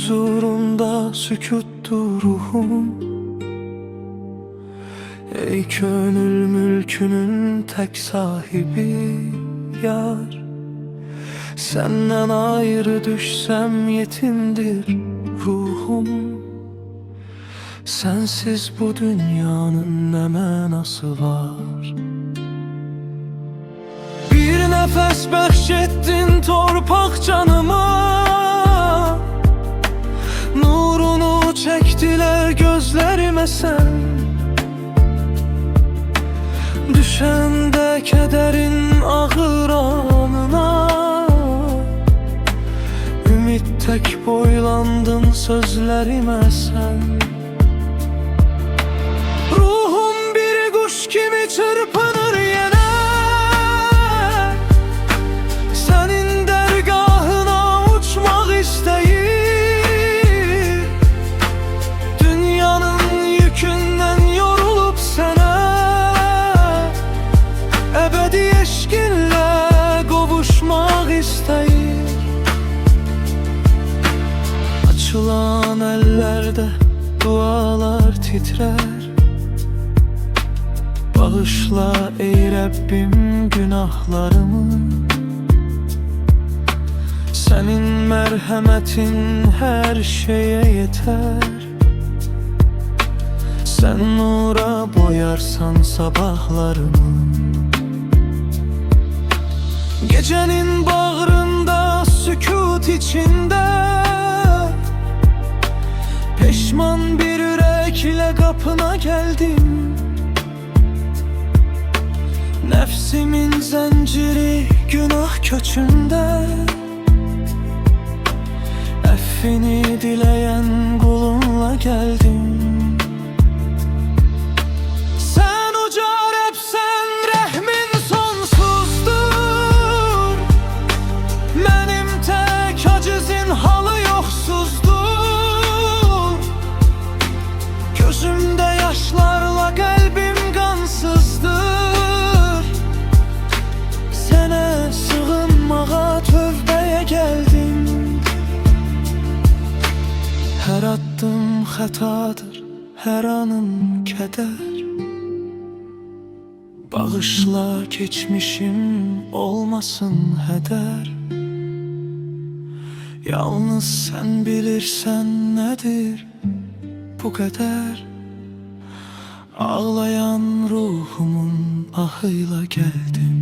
huzurunda sükuttu ruhum. Ey gönül mülkünün tek sahibi yar, senden ayrı düşsem yetimdir ruhum. Sensiz bu dünyanın ne menası var? Bir nefes bahşettin torpak canıma, nurunu çektiler gözlerime sen. Düşende kederin ağır anına, ümit tek boylandın sözlerime sen. Ruhum bir kuş gibi çırpınır yine, senin dergahına uçmak isteyir. Dünyanın yükünden yorulup sana ebedi eşkinle kavuşmak isteyir. Açılan ellerde dualar titrer. Bağışla ey Rabbim günahlarımı, senin merhametin her şeye yeter. Sen nura boyarsan sabahlarımı, gecenin bağrında sükut içinde, peşman bir yürekle kapına geldim. Nefsimin zinciri günah köçünde, affini dileyen kulunla geldim. Sen uca Rabsen, rehmin sonsuzdur. Benim tek acizin halı yoksuzdur. Gözümde yaşlarla kalbim kansızdır. Sene sığınmağa tövbeye geldim. Her adım hatadır, her anım keder. Bağışla geçmişim olmasın heder. Yalnız sen bilirsen nedir bu kader. Ağlayan ruhumun ahıyla geldim.